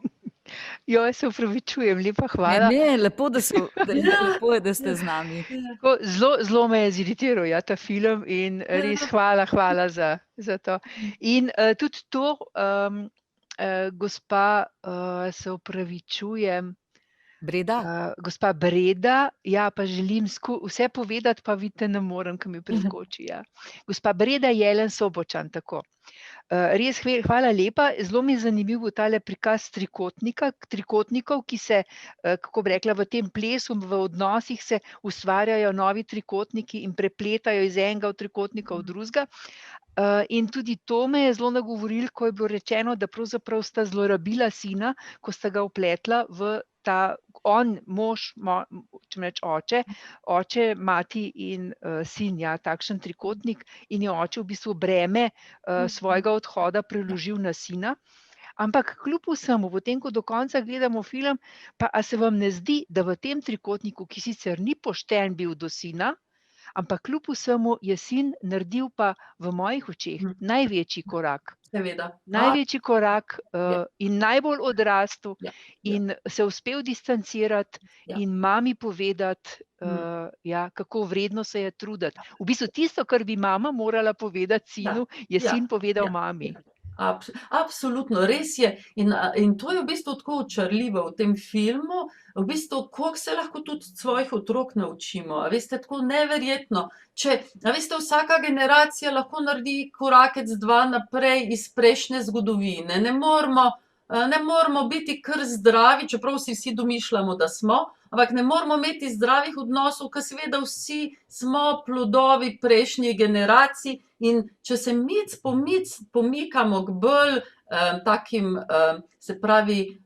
Jo, se opravičujem, lepa Ne, hvala. ne, lepo, lepo je, da ste z nami. Tako, zelo me je ziritiral, ja, ta film in res hvala za to. In tudi to, gospa, se opravičujem, Breda? gospa Breda, ja, pa želim vse povedati, pa vidite, ne morem, ker mi preskoči. Ja. Gospa Breda Jelen Sobočan, tako. Res hvala lepa, zelo mi je zanimiv tale prikaz trikotnikov, ki se, kako bi rekla, v tem plesu, v odnosih se ustvarjajo novi trikotniki in prepletajo iz enega od trikotnikov v drugega. In tudi to me je zelo nagovorilo, ko je bilo rečeno, da pravzaprav sta zlorabila sina, ko sta ga vpletla v ta, on, mož, če reč oče, mati in sin, ja, takšen trikotnik, in je oče v bistvu breme svojega odhoda preložil na sina. Ampak kljub vsemu, potem, ko do konca gledamo film, pa a se vam ne zdi, da v tem trikotniku, ki sicer ni pošten bil do sina, ampak kljub vsemu je sin naredil pa v mojih očeh največji korak. Seveda. Največji korak in najbolj odrastel in se uspel distancirati in mami povedati, ja, kako vredno se je truditi. V bistvu tisto, kar bi mama morala povedati sinu, je sin povedal mami. Absolutno, res je. In to je v bistvu tako očarljivo v tem filmu, v bistvu, koliko se lahko tudi svojih otrok naučimo. A veste, tako neverjetno. A veste, vsaka generacija lahko naredi korakec 2 naprej iz prejšnje zgodovine. Ne moramo biti kar zdravi, čeprav si vsi domišljamo, da smo, ampak ne moramo imeti zdravih odnosov, ker seveda vsi smo plodovi prejšnjih generacij. In če se pomikamo k bolj takim, se pravi,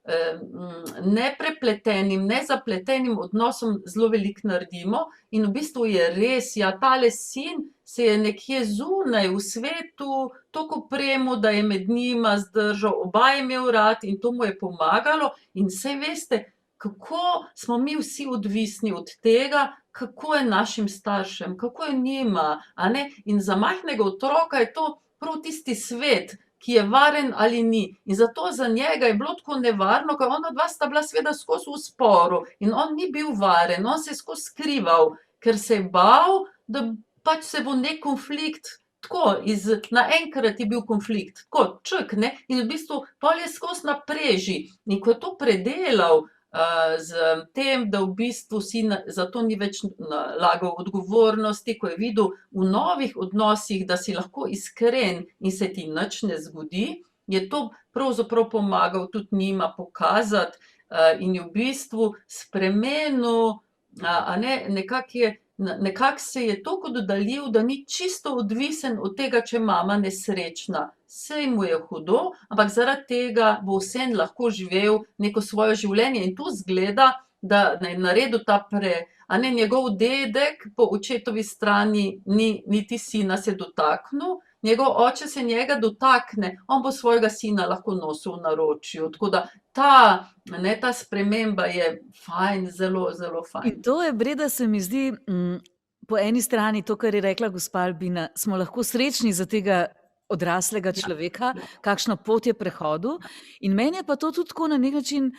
neprepletenim, nezapletenim odnosom, zelo veliko naredimo. In v bistvu je res, ja, tale sin se je nekje zunaj v svetu toliko opremo, da je med njima zdržal, oba je imel rad in to mu je pomagalo. In saj veste, kako smo mi vsi odvisni od tega, kako je našim staršem, kako je njima, a ne? In za majhnega otroka je to prav tisti svet, ki je varen ali ni. In zato za njega je bilo tako nevarno, ker ona dva sta bila seveda skozi v sporu in on ni bil varen, on se je skozi skrival, ker se je bal, da pač se bo nek konflikt, tako, naenkrat je bil konflikt, tako, ček, ne? In v bistvu pol je skozi na preži. In ko je to predelal, z tem, da v bistvu si zato ni več nalagal odgovornosti, ko je videl v novih odnosih, da si lahko iskren in se ti nič ne zgodi, je to pravzaprav pomagal tudi njima pokazati in je v bistvu spremenil, a ne, nekako se je toliko oddaljil, da ni čisto odvisen od tega, če je mama nesrečna. Sej mu je hudo, ampak zaradi tega bo vseeno lahko živel neko svoje življenje in tu zgleda, da je naredil ta a ne, njegov dedek po očetovi strani niti sina se dotaknil, njegov oče se njega dotakne, on bo svojega sina lahko nosil v naročju. Tako da ta sprememba je fajn, zelo, zelo fajn. In to je, Breda, se mi zdi, po eni strani to, kar je rekla gospa Albina, smo lahko srečni za tega odraslega človeka, kakšno pot je prehodu. In meni je pa to tudi tako na nek način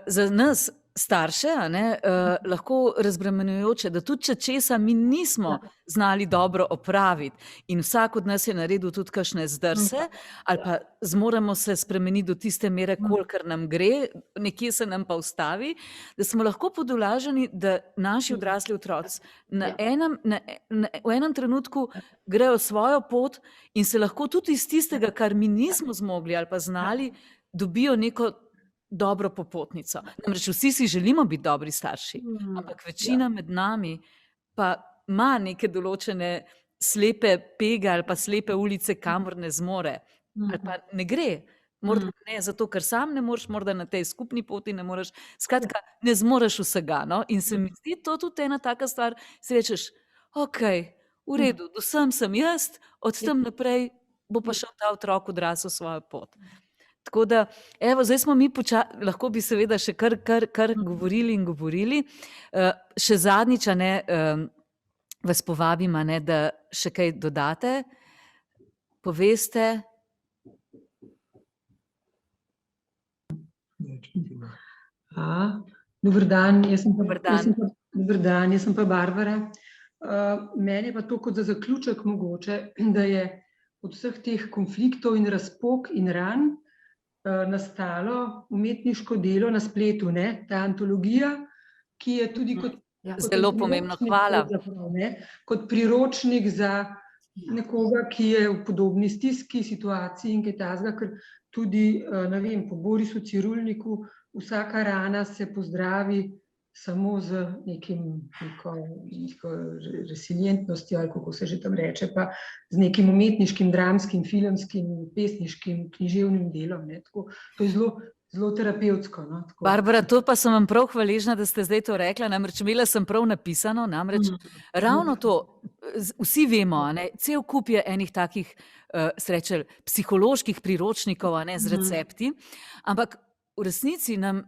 za nas starše, a ne, lahko razbremenjujoče, da tudi če česa mi nismo znali dobro opraviti in vsak od nas je naredil tudi kakšne zdrse, ali pa zmoremo se spremeniti do tiste mere, kolikor nam gre, nekje se nam pa ustavi, da smo lahko podolaženi, da naši odrasli otroci v enem trenutku grejo svojo pot in se lahko tudi iz tistega, kar mi nismo zmogli ali pa znali, dobijo neko dobro popotnico. Namreč vsi si želimo biti dobri starši, ampak večina med nami pa ima neke določene slepe pege ali pa slepe ulice, kamor ne zmore. Ali pa ne gre. Morda ne zato, ker sam ne moreš, morda na tej skupni poti ne moreš. Skratka, ne zmoreš vsega. No? In se mi zdi to tudi ena taka stvar, si rečeš, okej, v redu, dosem sem jaz, od tam naprej bo pa šel ta otrok odrasel svojo pot. Tako da, evo, zdaj smo mi lahko bi seveda še kar govorili in govorili. Še zadnjič, a ne, vas povabim, a ne, da še kaj dodate, poveste, Dober dan, jaz sem pa, Dober dan. dober dan, jaz sem pa Barbara. Meni je pa to kot za zaključek mogoče, da je od vseh teh konfliktov in razpok in ran nastalo umetniško delo na spletu, ne? Ta antologija, ki je tudi kot Zelo pomembno, hvala. kot priročnik za nekoga, ki je v podobni stiski, situaciji in kaj takega, ker tudi, ne vem, po Borisu Cirulniku vsaka rana se pozdravi samo z neko resilientnostjo, ali kako se že tam reče, pa z nekim umetniškim, dramskim, filmskim, pesniškim, književnim delom, ne, tako, to je zelo terapevtsko, no, tako. Barbara, to pa sem vam prav hvaležna, da ste zdaj to rekla, namreč imela sem prav napisano, namreč ravno to, vsi vemo, a ne, cel kup je enih takih, srečel, psiholoških priročnikov, a ne, z recepti, ampak v resnici nam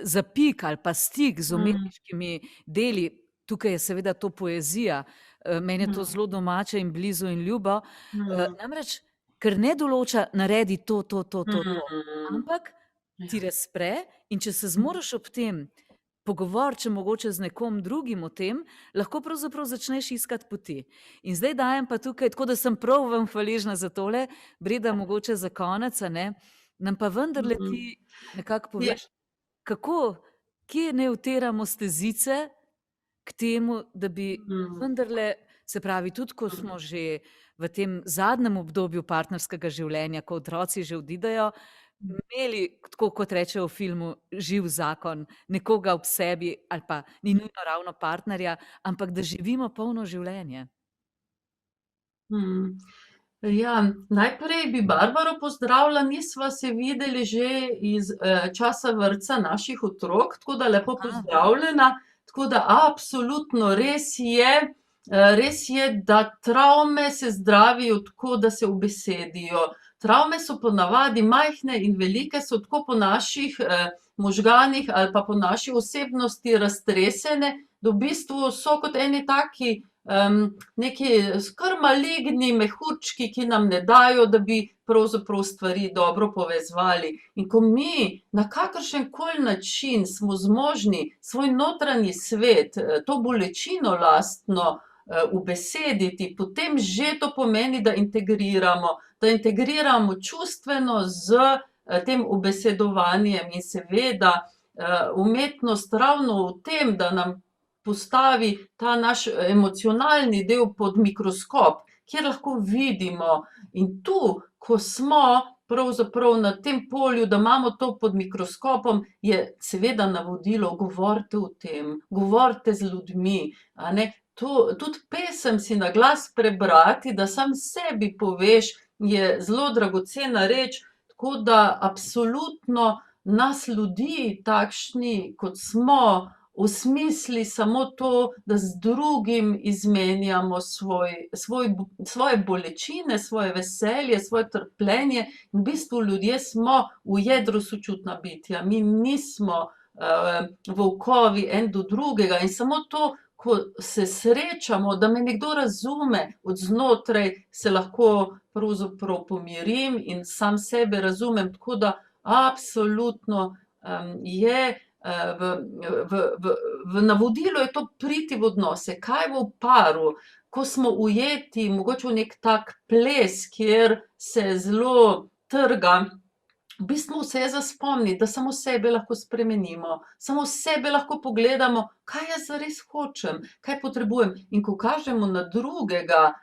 zapik ali pa stik z umetniškimi deli, tukaj je seveda to poezija, meni je to zelo domače in blizu in ljubo, namreč, ker ne določa, naredi to, ampak ti razpre, in če se zmoriš ob tem pogovoriti, če mogoče z nekom drugim o tem, lahko pravzaprav začneš iskati poti. In zdaj dajem pa tukaj, tako da sem prav vam hvaležna za tole, Breda, mogoče za konec, a ne, nam pa vendarle ti nekako poveš, kako, kje ne utiramo stezice k temu, da bi vendarle, se pravi, tudi ko smo že v tem zadnjem obdobju partnerskega življenja, ko otroci že odidejo, imeli, tako kot rečejo v filmu, živ zakon, nekoga ob sebi, ali pa ni nujno ravno partnerja, ampak da živimo polno življenje. Ja, najprej bi Barbaro pozdravila, nisva se videli že iz časa vrtca naših otrok, tako da lepo pozdravljena, tako da absolutno res je, da travme se zdravijo tako, da se ubesedijo. Travme so ponavadi majhne in velike, so tako po naših možganih ali pa po naši osebnosti raztresene, da v bistvu so kot eni taki neki kar maligni mehurčki, ki nam ne dajo, da bi pravzaprav stvari dobro povezovali. In ko mi na kakršenkoli način smo zmožni svoj notranji svet, to bolečino lastno ubesediti, potem že to pomeni, da integriramo čustveno z tem ubesedovanjem in seveda umetnost ravno v tem, da nam postavi ta naš emocionalni del pod mikroskop, kjer lahko vidimo. In tu, ko smo pravzaprav na tem polju, da imamo to pod mikroskopom, je seveda navodilo, govorite o tem, govorite z ljudmi, a ne. Tudi pesem si na glas prebrati, da sam sebi poveš, je zelo dragocena reč, tako da absolutno nas ljudi, takšni kot smo, osmisli samo to, da z drugim izmenjamo svoje bolečine, svoje veselje, svoje trpljenje. In v bistvu ljudje smo v jedru sočutna bitja, mi nismo volkovi en do drugega in samo to, ko se srečamo, da me nekdo razume, od znotraj se lahko pravzaprav pomirim in sam sebe razumem, tako da absolutno je v navodilu je to priti v odnose, kaj v paru, ko smo ujeti, mogoče v nek tak ples, kjer se zelo trga, v bistvu se je za spomniti, da samo sebe lahko spremenimo, samo sebe lahko pogledamo, kaj jaz zares hočem, kaj potrebujem. In ko kažemo na drugega,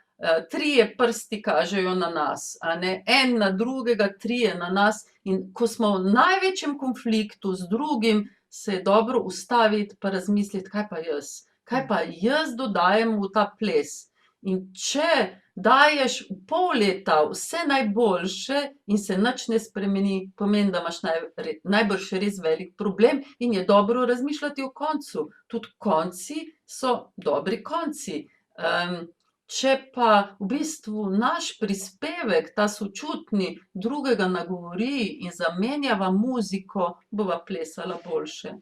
trije prsti kažejo na nas, a ne, en na drugega, trije na nas. In ko smo v največjem konfliktu z drugim, se je dobro ustaviti pa razmisliti, kaj pa jaz dodajam v ta ples. In če daješ v pol leta vse najboljše in se nič ne spremeni, pomeni, da imaš najbrž res velik problem in je dobro razmišljati o koncu. Tudi konci so dobri konci. Če pa v bistvu naš prispevek, ta sočutni, drugega nagovori in zamenjava muziko, bova plesala boljše.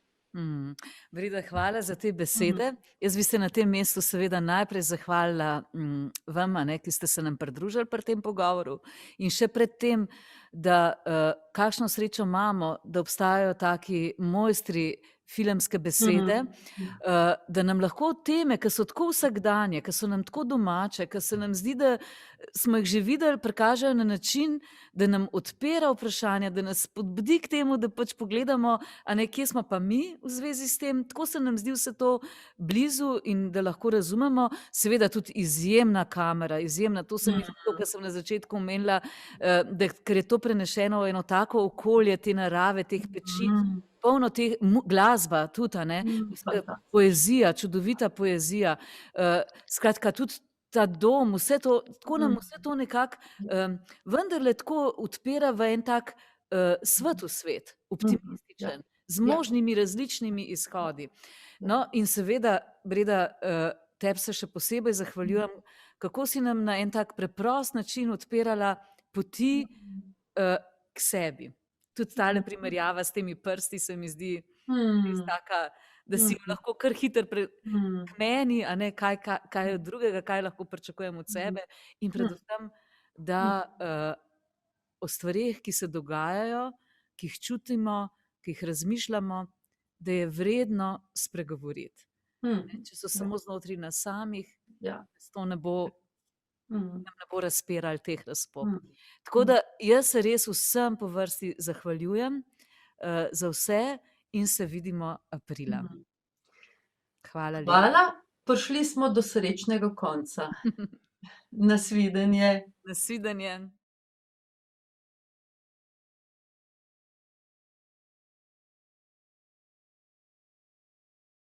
Breda, hvala za te besede. Jaz bi se na tem mestu seveda najprej zahvalila vam, ki ste se nam pridružili pri tem pogovoru, in še pred tem da kakšno srečo imamo, da obstajajo taki mojstri filmske besede, da nam lahko teme, ki so tako vsakdanje, ki so nam tako domače, ki se nam zdi, da smo jih že videli, prikažejo na način, da nam odpira vprašanja, da nas spodbudi k temu, da pač pogledamo, a ne, kje smo pa mi v zvezi s tem. Tako se nam zdi vse to blizu in da lahko razumemo. Seveda tudi izjemna kamera, izjemna, to se mi zdi, to, kar sem na začetku omenila, da ker je to prenešeno v eno tako okolje te narave, teh peči, polno teh glasba tudi, a ne, poezija, čudovita poezija. Skratka, tudi ta dom, vse to, tako nam vse to nekako vendarle tako odpira v en tak svetl svet, optimističen, z možnimi različnimi izhodi. No, in seveda, Breda, tebi se še posebej zahvaljujem, kako si nam na en tak preprost način odpirala poti k sebi. Tudi tale primerjava s temi prsti se mi zdi res taka, da si lahko kar hitro k meni, a ne, kaj od drugega, kaj lahko pričakujem od sebe in predvsem, da o stvareh, ki se dogajajo, ki jih čutimo, ki jih razmišljamo, da je vredno spregovoriti. Če so samo znotraj nas samih, to ne bo razpiralo teh razpok. Tako da jaz se res vsem po vrsti zahvaljujem za vse in se vidimo aprila. Hvala lepa. Hvala, prišli smo do srečnega konca. Nasvidenje. Nasvidenje.